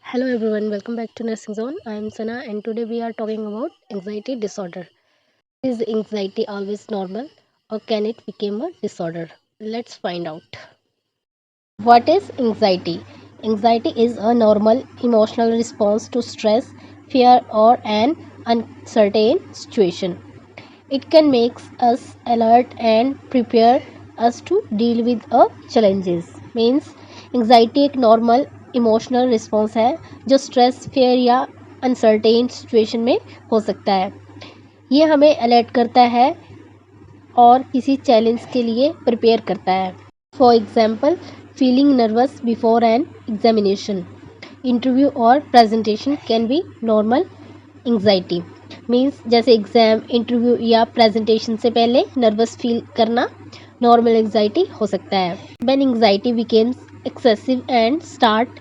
Hello everyone, welcome back to Nursing Zone. I am Sana and today we are talking about anxiety disorder. Is anxiety always normal or can it become a disorder? Let's find out. What is anxiety? Anxiety is a normal emotional response to stress, fear or an uncertain situation. It can make us alert and prepare us to deal with a challenges. Means anxiety एक normal emotional response है जो stress fair या uncertain situation में हो सकता है। ये हमें अलर्ट करता है और किसी चैलेंज के लिए प्रिपेयर करता है। For example feeling nervous before an examination, interview और presentation can be normal anxiety. Means जैसे एग्ज़ाम, इंटरव्यू या प्रेजेंटेशन से पहले नर्वस फील करना नॉर्मल एंग्जाइटी हो सकता है। When anxiety becomes excessive and start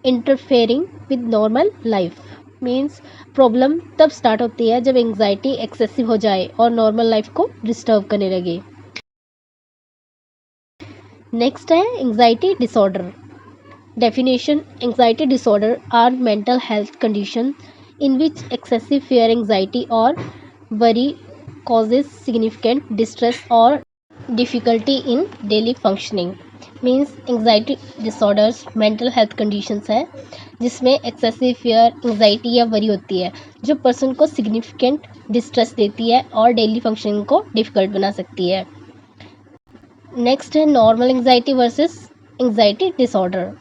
interfering with normal life, means problem तब स्टार्ट होती है जब एंग्जाइटी एक्सेसिव हो जाए और नॉर्मल लाइफ को डिस्टर्ब करने लगे। नेक्स्ट है anxiety disorder. Definition: anxiety disorder are mental health condition in which excessive fear, anxiety or worry causes significant distress or difficulty in daily functioning. Means anxiety disorders mental health conditions है जिसमें excessive fear, anxiety या worry होती है जो person को significant distress देती है और डेली फंक्शनिंग को डिफ़िकल्ट बना सकती है। नेक्स्ट है normal anxiety versus anxiety disorder.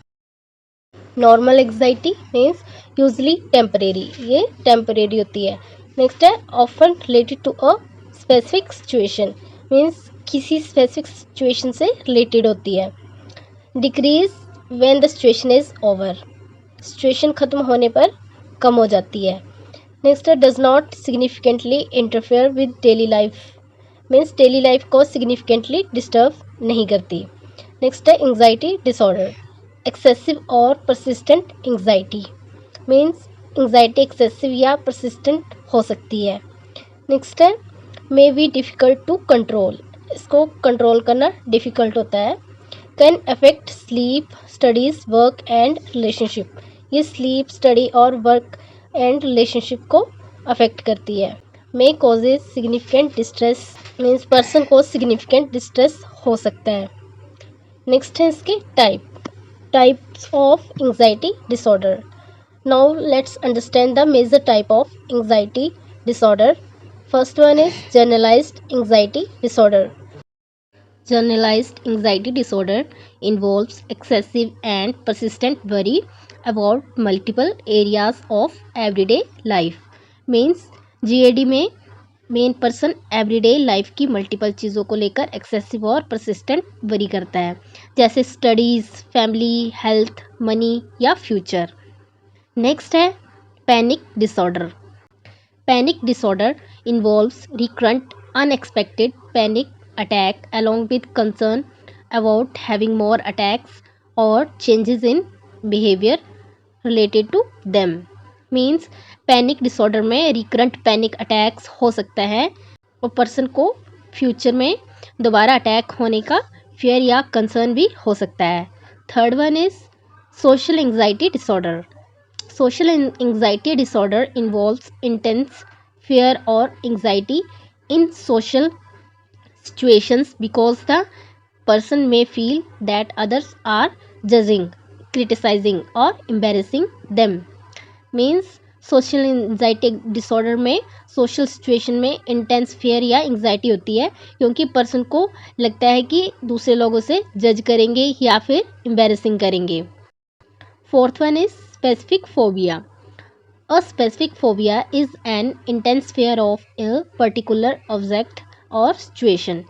Normal anxiety means usually temporary, ये टेम्परेरी होती है। नेक्स्ट है often related to a specific situation, means किसी स्पेसिफिक सिचुएशन से रिलेटेड होती है। Decrease when the situation is over, situation ख़त्म होने पर कम हो जाती है। नेक्स्ट है does not significantly interfere with daily life, means daily life को सिग्निफिकेंटली डिस्टर्ब नहीं करती। नेक्स्ट है एंग्जाइटी डिसऑर्डर, एक्सेसिव और persistent anxiety, means anxiety excessive या परसिस्टेंट हो सकती है। नेक्स्ट है may be difficult to control, इसको कंट्रोल करना डिफ़िकल्ट होता है। Can affect sleep, studies, work and relationship, ये स्लीप, स्टडी और वर्क एंड रिलेशनशिप को अफेक्ट करती है। May causes significant distress, means person को सिग्निफिकेंट डिस्ट्रेस हो सकता है। नेक्स्ट है इसके types of anxiety disorder. Now let's understand the major type of anxiety disorder. First one is generalized anxiety disorder. Generalized anxiety disorder involves excessive and persistent worry about multiple areas of everyday life. Means GAD में main person everyday life की multiple चीज़ों को लेकर excessive और persistent worry करता है, जैसे studies, family, health, money या फ्यूचर। नेक्स्ट है panic disorder. Panic disorder involves recurrent unexpected panic attack along with concern about having more attacks or changes in behavior related to them. Means panic disorder में recurrent panic attacks हो सकता है और person को future में दोबारा attack होने का फियर या कंसर्न भी हो सकता है। Third one is social anxiety disorder. Social anxiety disorder involves intense fear और anxiety in social situations because the person may feel that others are judging, criticizing or embarrassing them. Means social anxiety disorder में social situation में intense fear या anxiety होती है क्योंकि person को लगता है कि दूसरे लोगों से जज करेंगे या फिर एम्बेरसिंग करेंगे। Fourth one is specific phobia. A specific phobia is an intense fear of a particular object और सिचुएशन।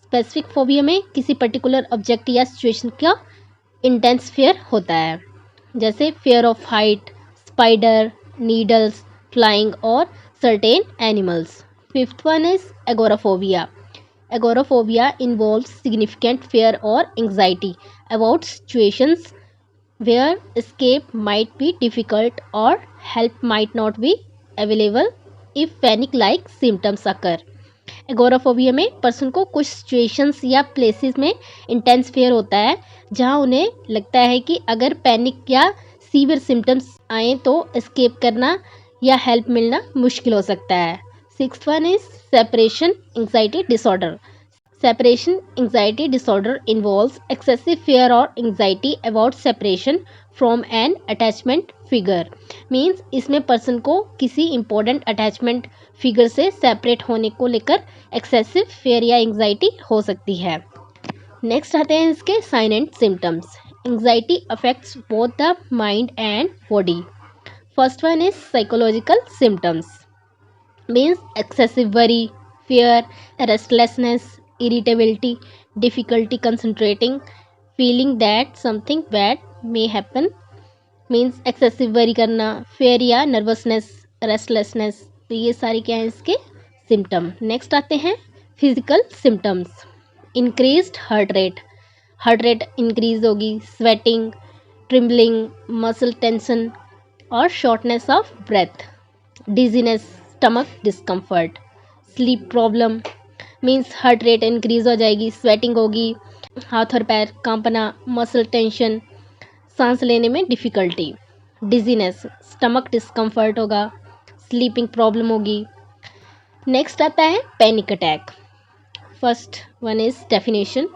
स्पेसिफिक फोबिया में किसी पर्टिकुलर ऑब्जेक्ट या सिचुएशन का इंटेंस फियर होता है, जैसे fear of height, spider, needles, flying और certain animals. Fifth one is agoraphobia. Agoraphobia involves significant fear और anxiety about situations where escape might be difficult और help might not be available if panic like symptoms occur. Agoraphobia में person को कुछ situations या places में intense fear होता है जहां उन्हें लगता है कि अगर पैनिक या सीवियर सिम्टम्स आए तो एस्केप करना या हेल्प मिलना मुश्किल हो सकता है। 6th one is separation anxiety disorder. Separation anxiety disorder involves excessive fear or anxiety about separation from an attachment figure. Means इसमें पर्सन को किसी इम्पोर्टेंट अटैचमेंट फिगर से सेपरेट होने को लेकर एक्सेसिव फेयर या एंग्जाइटी हो सकती है। नेक्स्ट आते हैं इसके sign and symptoms. Anxiety affects both the mind and body. First one is psychological symptoms means excessive worry, fear, restlessness, irritability, difficulty concentrating, feeling that something bad may happen, means excessive worry करना, fear या nervousness, restlessness, तो ये सारे क्या हैं इसके symptom. Next आते हैं physical symptoms. Increased heart rate increase होगी, स्वेटिंग, ट्रिम्बलिंग, मसल टेंशन और shortness of breath, dizziness, stomach discomfort, sleep problem means heart rate increase हो जाएगी, स्वेटिंग होगी, हाथ और पैर कांपना, मसल टेंशन, सांस लेने में डिफ़िकल्टी, डिजीनेस, स्टमक डिस्कम्फर्ट होगा, स्लीपिंग प्रॉब्लम होगी। नेक्स्ट आता है panic attack. First one is definition.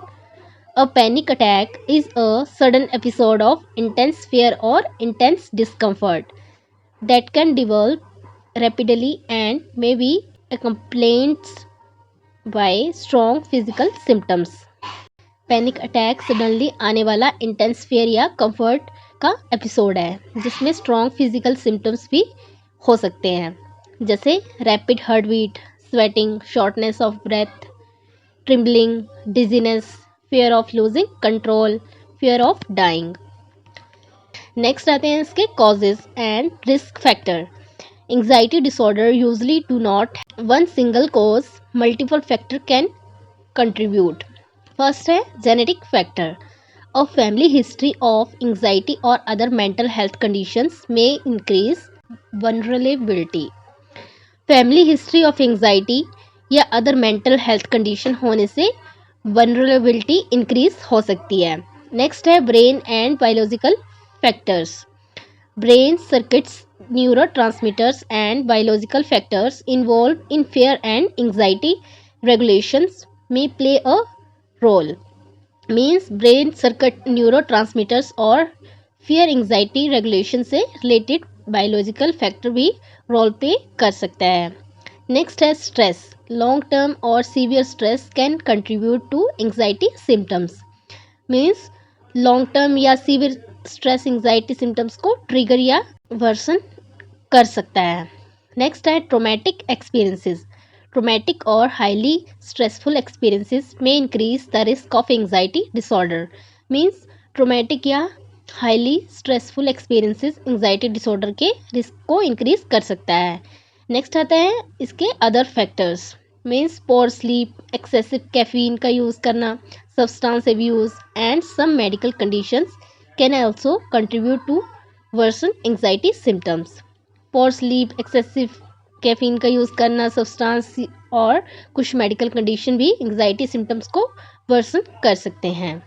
A panic attack is a sudden episode of intense fear or intense discomfort that can develop rapidly and may be accompanied by strong physical symptoms. Panic attack suddenly आने वाला intense fair या comfort का episode है जिसमें strong physical symptoms भी हो सकते हैं, जैसे rapid heartbeat, sweating, shortness of breath, trembling, dizziness, fear of losing control, fear of dying. Next आते हैं इसके causes and risk factor. Anxiety disorder usually do not one single cause, multiple factor can contribute. First है genetic factor. A family history of anxiety और other mental health conditions may increase vulnerability. Family history of anxiety या other mental health condition होने से vulnerability increase हो सकती है। Next है brain and biological factors. Brain circuits, neurotransmitters and biological factors involved in fear and anxiety regulations may play a role. Means brain circuit neurotransmitters और fear anxiety regulation से related biological factor भी role play कर सकता है। Next है stress. Long term और severe stress can contribute to anxiety symptoms. Means long term या severe stress anxiety symptoms को ट्रिगर या वर्सन कर सकता है। नेक्स्ट है ट्रोमैटिक एक्सपीरियंसेस। ट्रोमैटिक और highly stressful experiences may increase the risk of anxiety disorder. Means traumatic या highly stressful experiences anxiety disorder के रिस्क को इंक्रीज कर सकता है। नेक्स्ट आता है इसके other factors. Means poor sleep, excessive caffeine का यूज़ करना, substance abuse and some medical conditions can also contribute to worsen anxiety symptoms. Poor sleep, excessive caffeine का यूज़ करना, सब्सटेंस और कुछ मेडिकल कंडीशन भी एंग्जाइटी सिम्टम्स को worsen कर सकते हैं।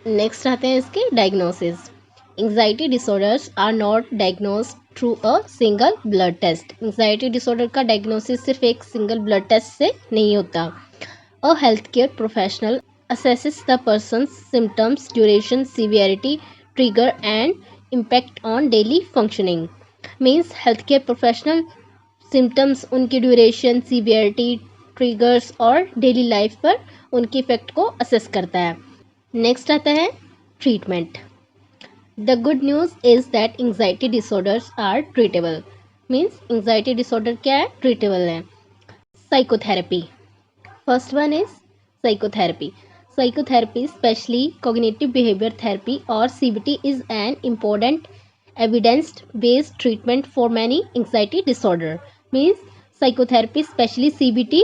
नेक्स्ट आते हैं इसके diagnosis. Anxiety disorders are not diagnosed through a single blood test. Anxiety disorder का डायग्नोसिस सिर्फ एक सिंगल ब्लड टेस्ट से नहीं होता। अ health care professional assesses the person's symptoms, duration, severity, trigger and impact on daily functioning. Means health care professional symptoms, उनकी duration, severity, triggers और daily life पर उनके इफेक्ट को असेस करता है। नेक्स्ट आता है treatment. The good news is that anxiety disorders are treatable. Means anxiety disorder क्या है, ट्रीटेबल है। Psychotherapy. First one is psychotherapy. Psychotherapy, especially cognitive behavior therapy or CBT, is an important evidence-based treatment for many anxiety disorder. Means psychotherapy, especially CBT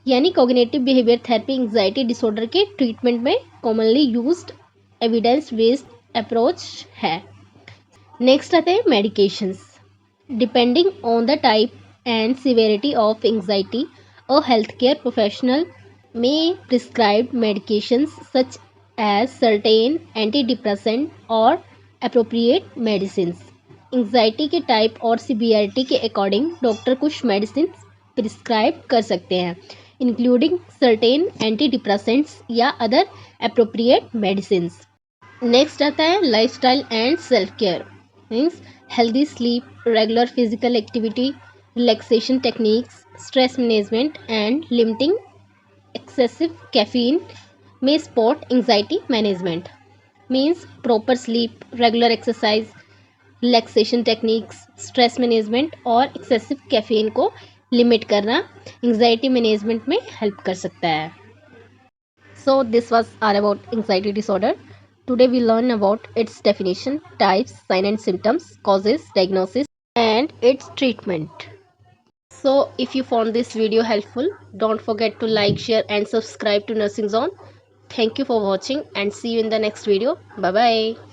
यानी cognitive behavior therapy anxiety disorder के treatment में commonly used evidence-based approach है। Next आते हैं medications. Depending on the type and severity of anxiety, a healthcare professional may prescribe medications such as certain antidepressant or appropriate medicine. Anxiety के type और severity के according doctor कुछ medicine prescribe कर सकते हैं, इंक्लूडिंग सर्टेन एंटी डिप्रेसेंट्स या other appropriate medicine. Next आता है lifestyle and self care, means healthy sleep, regular physical activity, relaxation techniques, stress management and limiting excessive caffeine may support anxiety management. Means proper sleep, regular exercise, relaxation techniques, stress management और excessive caffeine को limit करना anxiety management में help कर सकता है। So this was are about anxiety disorder. Today we learn about its definition, types, sign and symptoms, causes, diagnosis and its treatment. So if you found this video helpful, don't forget to like, share and subscribe to Nursing Zone. Thank you for watching and see you in the next video. Bye bye.